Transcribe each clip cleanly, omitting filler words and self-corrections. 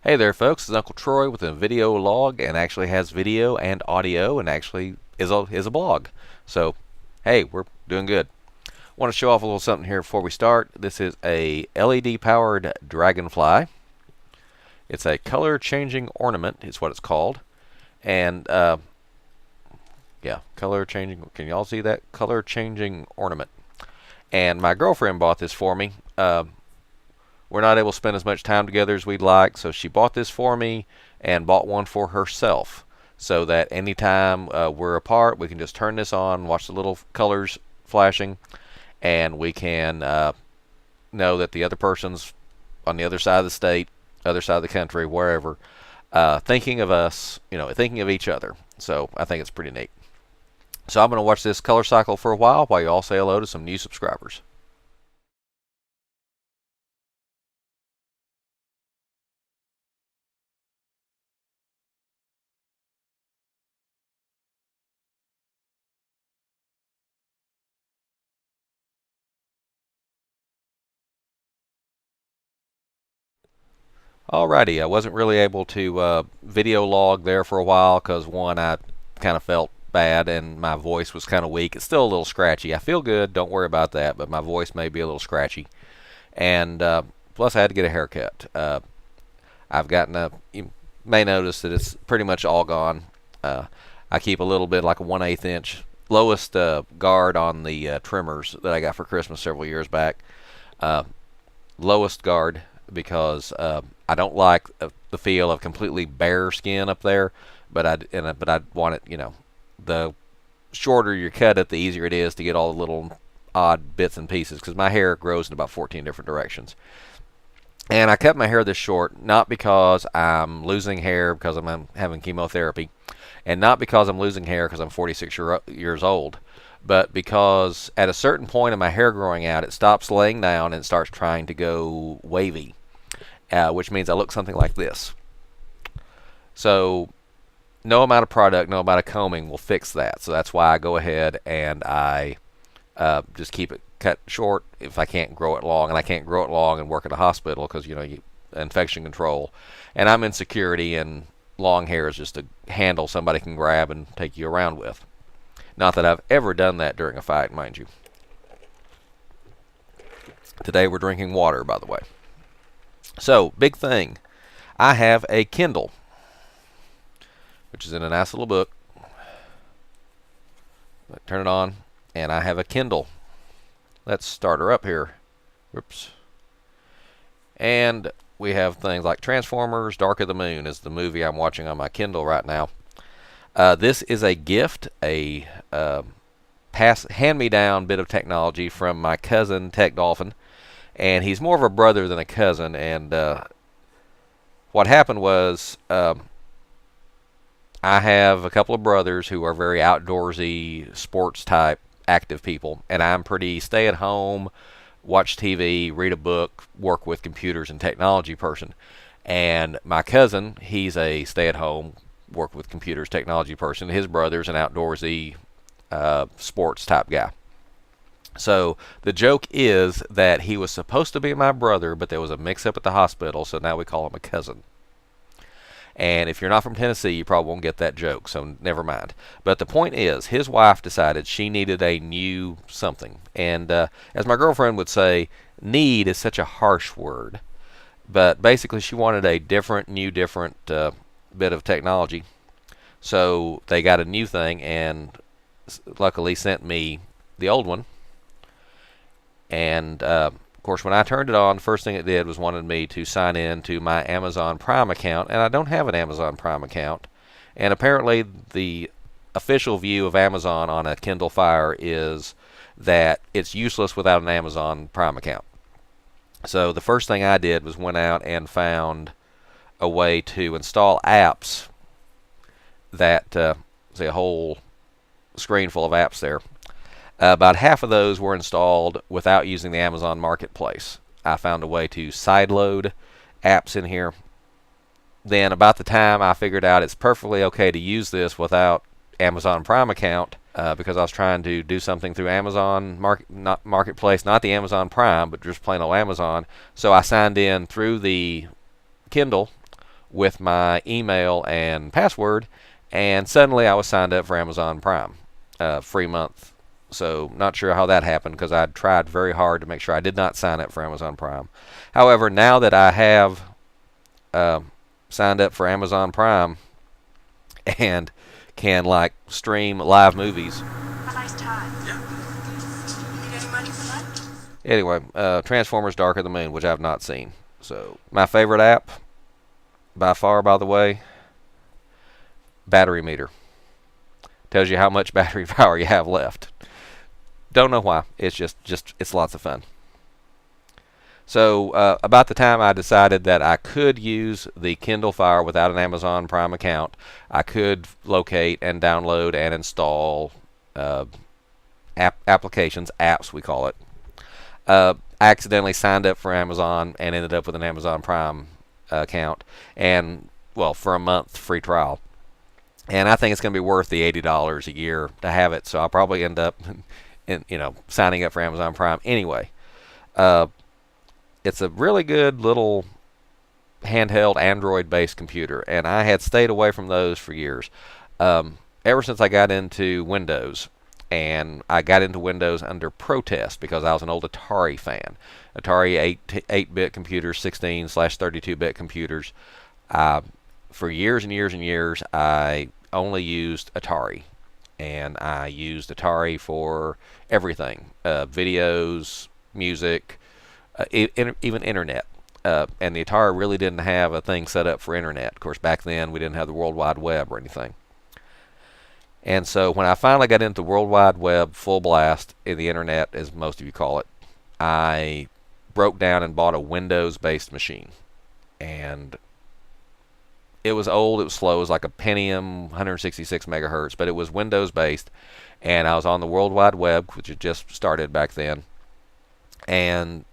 Hey there folks, it's Uncle Troy with a video log and actually has video and audio and actually is a blog. So, hey, we're doing good. Want to show off a little something here before we start. This is a LED powered dragonfly. It's a color changing ornament is what it's called. And yeah, color changing. Can y'all see that? Color changing ornament. And my girlfriend bought this for me. We're not able to spend as much time together as we'd like, so she bought this for me and bought one for herself so that anytime we're apart, we can just turn this on, watch the little colors flashing, and we can know that the other person's on the other side of the state, other side of the country, wherever, thinking of us, thinking of each other. So I think it's pretty neat. So I'm going to watch this color cycle for a while you all say hello to some new subscribers. Alrighty, I wasn't really able to video log there for a while because one, I kind of felt bad and my voice was kind of weak. It's still a little scratchy. I feel good, don't worry about that, but my voice may be a little scratchy. And plus I had to get a haircut. I've gotten you may notice that it's pretty much all gone. I keep a little bit like a 1/8 inch lowest guard on the trimmers that I got for Christmas several years back. Lowest guard because I don't like the feel of completely bare skin up there, but I want it, the shorter you cut it, the easier it is to get all the little odd bits and pieces because my hair grows in about 14 different directions. And I cut my hair this short, not because I'm losing hair because I'm having chemotherapy, and not because I'm losing hair because I'm 46 years old, but because at a certain point in my hair growing out, it stops laying down and starts trying to go wavy, which means I look something like this. So no amount of product, no amount of combing will fix that. So that's why I go ahead and I just keep it cut short if I can't grow it long, and I can't grow it long and work at a hospital because infection control, and I'm in security, and long hair is just a handle somebody can grab and take you around with. Not that I've ever done that during a fight, mind you. Today we're drinking water, by the way. So, big thing. I have a Kindle, which is in a nice little book. Turn it on, and I have a Kindle. Let's start her up here. Whoops. And we have things like Transformers. Dark of the Moon is the movie I'm watching on my Kindle right now. This is a gift, a hand-me-down bit of technology from my cousin, Tech Dolphin. And he's more of a brother than a cousin. And what happened was I have a couple of brothers who are very outdoorsy, sports-type, active people. And I'm pretty stay-at-home, watch TV, read a book, work with computers and technology person. And my cousin, he's a stay-at-home, work with computers, technology person. His brother's an outdoorsy, sports type guy. So the joke is that he was supposed to be my brother, but there was a mix-up at the hospital, so now we call him a cousin. And if you're not from Tennessee, you probably won't get that joke, so never mind. But the point is, his wife decided she needed a new something. And as my girlfriend would say, need is such a harsh word. But basically, she wanted a different bit of technology. So they got a new thing and luckily sent me the old one. And of course, when I turned it on, the first thing it did was wanted me to sign in to my Amazon Prime account, and I don't have an Amazon Prime account. And apparently the official view of Amazon on a Kindle Fire is that it's useless without an Amazon Prime account. So the first thing I did was went out and found a way to install apps that, say a whole screen full of apps there. About half of those were installed without using the Amazon Marketplace. I found a way to sideload apps in here. Then about the time I figured out it's perfectly okay to use this without Amazon Prime account, because I was trying to do something through Amazon Marketplace, not the Amazon Prime, but just plain old Amazon. So I signed in through the Kindle with my email and password, and suddenly I was signed up for Amazon Prime, free month. So not sure how that happened because I tried very hard to make sure I did not sign up for Amazon Prime. However, now that I have signed up for Amazon Prime and can like stream live movies. Nice time. Yeah. Need any money for that? Anyway, Transformers: Dark of the Moon, which I've not seen. So my favorite app, by far, by the way, battery meter. Tells you how much battery power you have left. Don't know why. It's just it's lots of fun. So about the time I decided that I could use the Kindle Fire without an Amazon Prime account, I could locate and download and install applications, apps we call it. I accidentally signed up for Amazon and ended up with an Amazon Prime account, and well, for a month free trial. And I think it's going to be worth the $80 a year to have it. So I'll probably end up, signing up for Amazon Prime anyway. It's a really good little handheld Android-based computer, and I had stayed away from those for years. Ever since I got into Windows, and I got into Windows under protest because I was an old Atari fan. Atari 8-bit computers, 16/32-bit computers. For years and years and years, I only used Atari, and I used Atari for everything: videos, music, even internet. And the Atari really didn't have a thing set up for internet. Of course, back then we didn't have the World Wide Web or anything. And so when I finally got into World Wide Web full blast in the internet, as most of you call it, I broke down and bought a Windows-based machine. And it was old, it was slow, it was like a Pentium 166 megahertz, but it was Windows-based. And I was on the World Wide Web, which had just started back then, and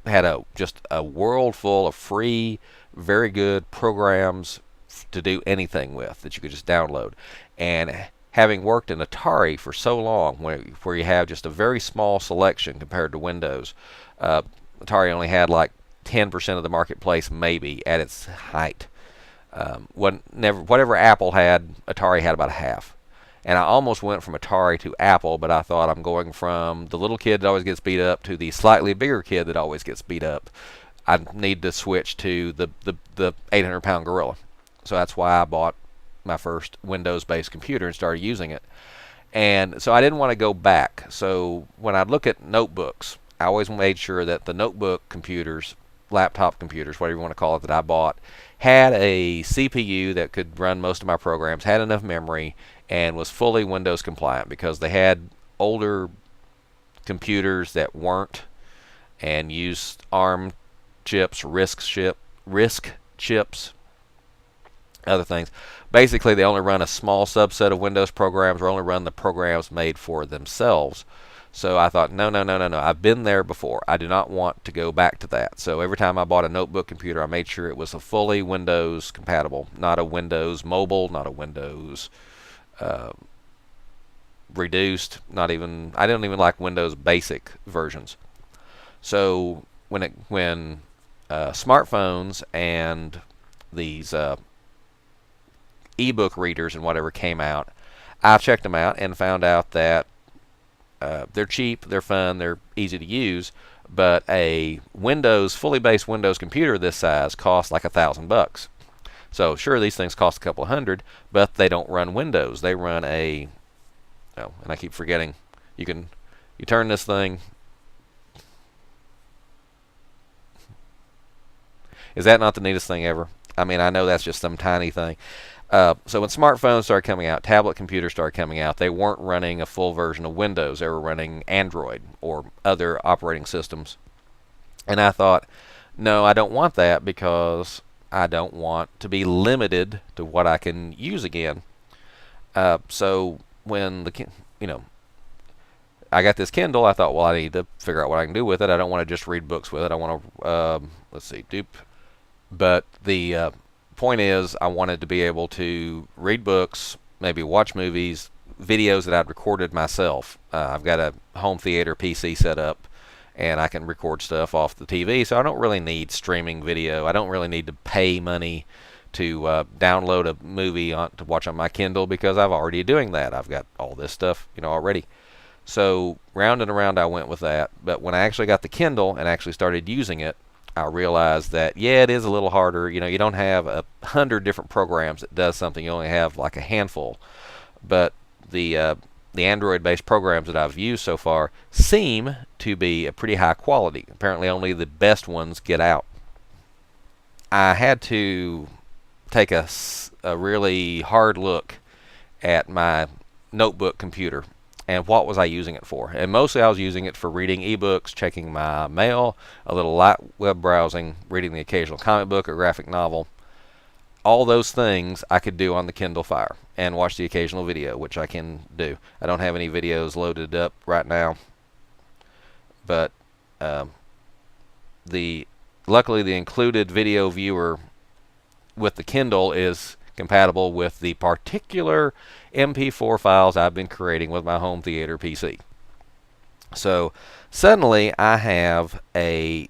had just a world full of free, very good programs to do anything with that you could just download. And having worked in Atari for so long, where you have just a very small selection compared to Windows, Atari only had like 10% of the marketplace, maybe at its height. Whatever Apple had, Atari had about a half. And I almost went from Atari to Apple, but I thought I'm going from the little kid that always gets beat up to the slightly bigger kid that always gets beat up. I need to switch to the 800-pound gorilla. So that's why I bought my first Windows-based computer and started using it. And so I didn't want to go back. So when I look at notebooks, I always made sure that the notebook computers, laptop computers, whatever you want to call it, that I bought, had a CPU that could run most of my programs, had enough memory, and was fully Windows compliant, because they had older computers that weren't and used ARM chips, RISC chips, other things. Basically, they only run a small subset of Windows programs, or only run the programs made for themselves. So I thought, no. I've been there before. I do not want to go back to that. So every time I bought a notebook computer, I made sure it was a fully Windows compatible, not a Windows Mobile, not a Windows reduced, I don't even like Windows basic versions. So when smartphones and these ebook readers and whatever came out, I checked them out and found out that they're cheap, they're fun, they're easy to use, but a fully based Windows computer this size costs like $1,000. So sure, these things cost a couple of hundred, but they don't run Windows. They run and I keep forgetting. You turn this thing. Is that not the neatest thing ever? I mean, I know that's just some tiny thing. So when smartphones started coming out, tablet computers started coming out, they weren't running a full version of Windows. They were running Android or other operating systems. And I thought, no, I don't want that, because I don't want to be limited to what I can use again. So when I got this Kindle, I thought, well, I need to figure out what I can do with it. I don't want to just read books with it. I want to, dupe. But the point is, I wanted to be able to read books, maybe watch movies, videos that I'd recorded myself. I've got a home theater PC set up, and I can record stuff off the TV, so I don't really need streaming video. I don't really need to pay money to download a movie to watch on my Kindle because I've already doing that. I've got all this stuff, already. So round and around I went with that. But when I actually got the Kindle and actually started using it, I realized that, yeah, it is a little harder. You don't have 100 different programs that does something. You only have like a handful. But the Android-based programs that I've used so far seem to be a pretty high quality. Apparently only the best ones get out. I had to take a really hard look at my notebook computer and what was I using it for. And mostly I was using it for reading ebooks, checking my mail, a little light web browsing, reading the occasional comic book or graphic novel. All those things I could do on the Kindle Fire and watch the occasional video, which I can do. I don't have any videos loaded up right now, but luckily the included video viewer with the Kindle is compatible with the particular MP4 files I've been creating with my home theater PC. So suddenly I have a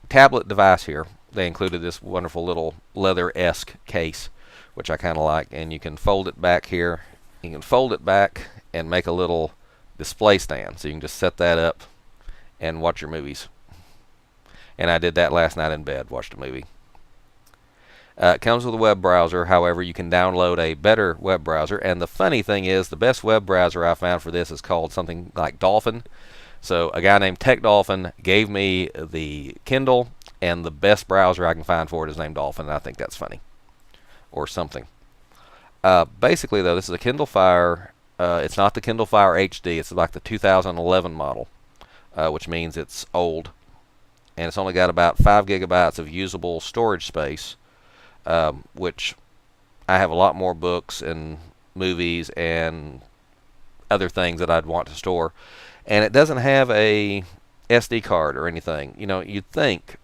tablet device here. They included this wonderful little leather-esque case, which I kind of like, and you can fold it back here. You can fold it back and make a little display stand, so you can just set that up and watch your movies. And I did that last night in bed, watched a movie. It comes with a web browser. However, you can download a better web browser. And the funny thing is, the best web browser I found for this is called something like Dolphin. So a guy named Tech Dolphin gave me the Kindle, and the best browser I can find for it is named Dolphin. And I think that's funny, or something. Basically, though, this is a Kindle Fire. It's not the Kindle Fire HD. It's like the 2011 model, which means it's old. And it's only got about 5 gigabytes of usable storage space, which I have a lot more books and movies and other things that I'd want to store. And it doesn't have a SD card or anything. You'd think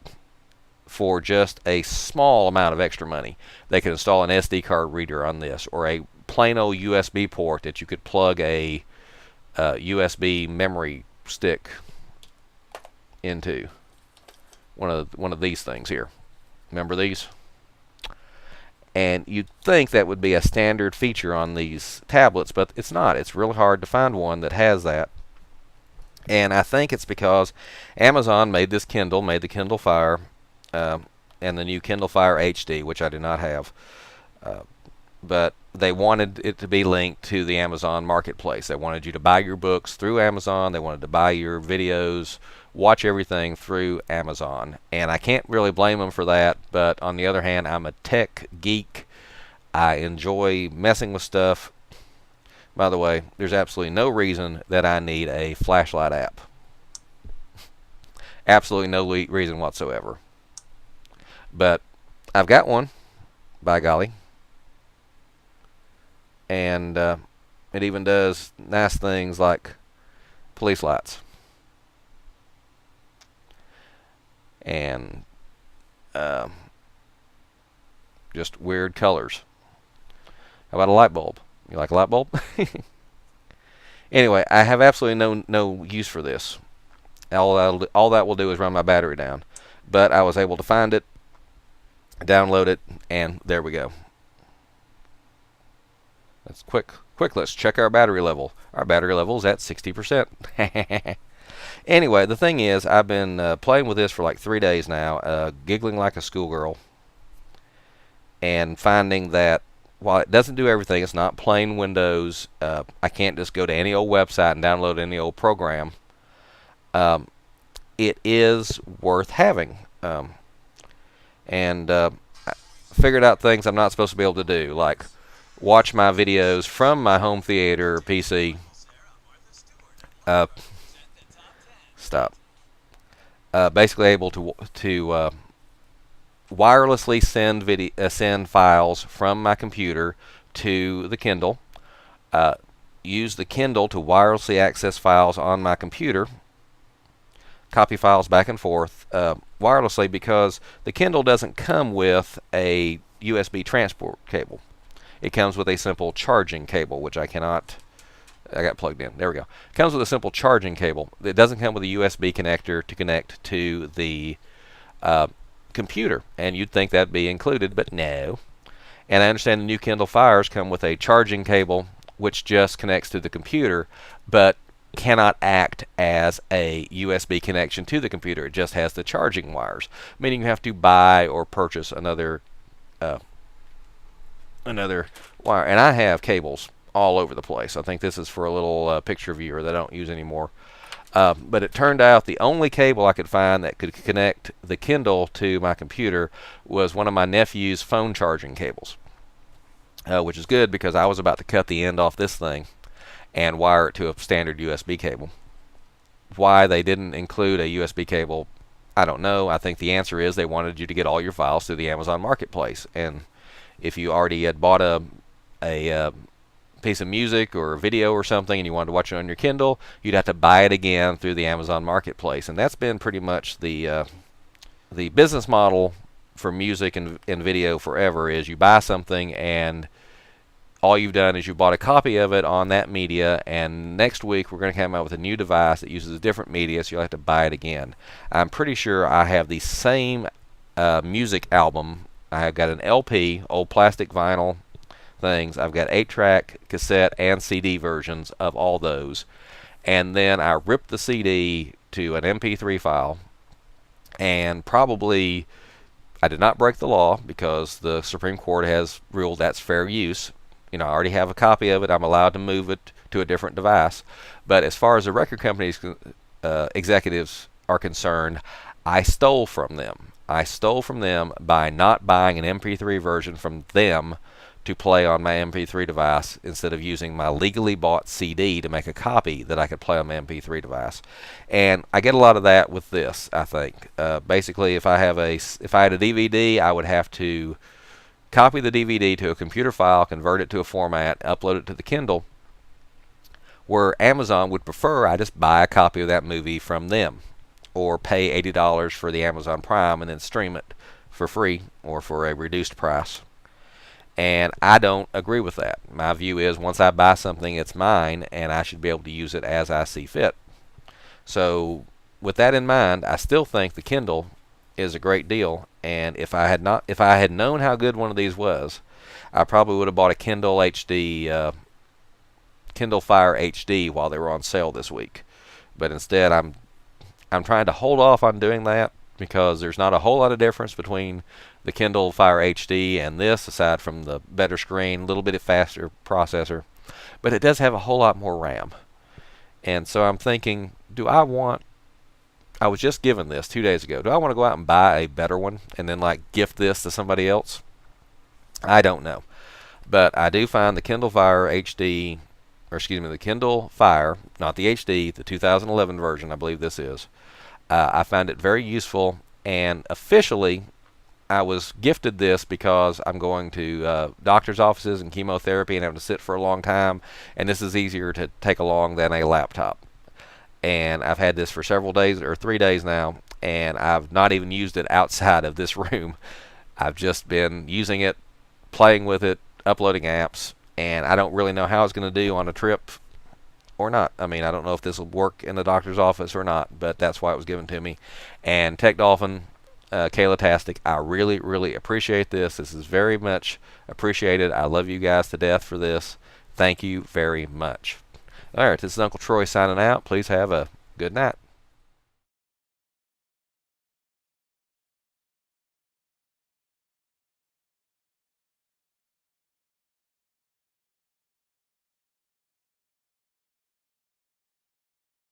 for just a small amount of extra money they could install an SD card reader on this, or a plain old USB port that you could plug a USB memory stick into. One of these things here. Remember these? And you'd think that would be a standard feature on these tablets, but it's not. It's really hard to find one that has that. And I think it's because Amazon made this Kindle, made the Kindle Fire, and the new Kindle Fire HD, which I do not have. But they wanted it to be linked to the Amazon marketplace. They wanted you to buy your books through Amazon. They wanted to buy your videos, watch everything through Amazon. And I can't really blame them for that, but on the other hand, I'm a tech geek. I enjoy messing with stuff. By the way, there's absolutely no reason that I need a flashlight app. Absolutely no reason whatsoever. But I've got one, by golly. And it even does nice things like police lights. And just weird colors. How about a light bulb? You like a light bulb? Anyway, I have absolutely no use for this. All that will do is run my battery down. But I was able to find it, download it, and there we go. That's quick. Let's check our battery level. Our battery level is at 60%. Anyway, the thing is, I've been playing with this for like 3 days now, giggling like a schoolgirl, and finding that while it doesn't do everything, it's not plain Windows. I can't just go to any old website and download any old program. It is worth having. And I figured out things I'm not supposed to be able to do, like watch my videos from my home theater PC. Stop. Basically able to wirelessly send files from my computer to the Kindle. Use the Kindle to wirelessly access files on my computer. Copy files back and forth wirelessly, because the Kindle doesn't come with a USB transport cable. It comes with a simple charging cable, which I got plugged in. There we go. It comes with a simple charging cable. It doesn't come with a USB connector to connect to the computer, and you'd think that'd be included, but no. And I understand the new Kindle Fires come with a charging cable which just connects to the computer, but cannot act as a USB connection to the computer. It just has the charging wires, meaning you have to buy or purchase another wire. And I have cables all over the place. I think this is for a little picture viewer that I don't use anymore. But it turned out the only cable I could find that could connect the Kindle to my computer was one of my nephew's phone charging cables, which is good because I was about to cut the end off this thing and wire it to a standard USB cable. Why they didn't include a USB cable, I don't know. I think the answer is they wanted you to get all your files through the Amazon Marketplace. And if you already had bought a piece of music or a video or something and you wanted to watch it on your Kindle, you'd have to buy it again through the Amazon Marketplace. And that's been pretty much the business model for music and video forever, is you buy something and all you've done is you bought a copy of it on that media, and next week we're going to come out with a new device that uses a different media, so you'll have to buy it again. I'm pretty sure I have the same music album. I've got an LP, old plastic vinyl things. I've got 8-track, cassette, and CD versions of all those. And then I ripped the CD to an MP3 file, and probably I did not break the law because the Supreme Court has ruled that's fair use. You know, I already have a copy of it. I'm allowed to move it to a different device. But as far as the record company's executives are concerned, I stole from them. I stole from them by not buying an MP3 version from them to play on my MP3 device instead of using my legally bought CD to make a copy that I could play on my MP3 device. And I get a lot of that with this, I think. Basically, if I had a DVD, I would have to copy the DVD to a computer file, convert it to a format, upload it to the Kindle, where Amazon would prefer I just buy a copy of that movie from them or pay $80 for the Amazon Prime and then stream it for free or for a reduced price. And I don't agree with that. My view is once I buy something, it's mine, and I should be able to use it as I see fit. So with that in mind, I still think the Kindle is a great deal, and if I had known how good one of these was, I probably would have bought a Kindle HD, Kindle Fire HD while they were on sale this week. But instead, I'm trying to hold off on doing that because there's not a whole lot of difference between the Kindle Fire HD and this, aside from the better screen, a little bit faster processor, but it does have a whole lot more RAM. And so I'm thinking, I was just given this 2 days ago. Do I want to go out and buy a better one and then like gift this to somebody else? I don't know. But I do find the Kindle Fire HD, or excuse me, the Kindle Fire, not the HD, the 2011 version, I believe this is. I find it very useful, and officially I was gifted this because I'm going to doctor's offices and chemotherapy and having to sit for a long time, and this is easier to take along than a laptop. And I've had this for several days, or 3 days now, and I've not even used it outside of this room. I've just been using it, playing with it, uploading apps, and I don't really know how it's going to do on a trip or not. I mean, I don't know if this will work in the doctor's office or not, but that's why it was given to me. And Tech Dolphin, Kayla-tastic, I really, really appreciate this. This is very much appreciated. I love you guys to death for this. Thank you very much. All right, this is Uncle Troy signing out. Please have a good night.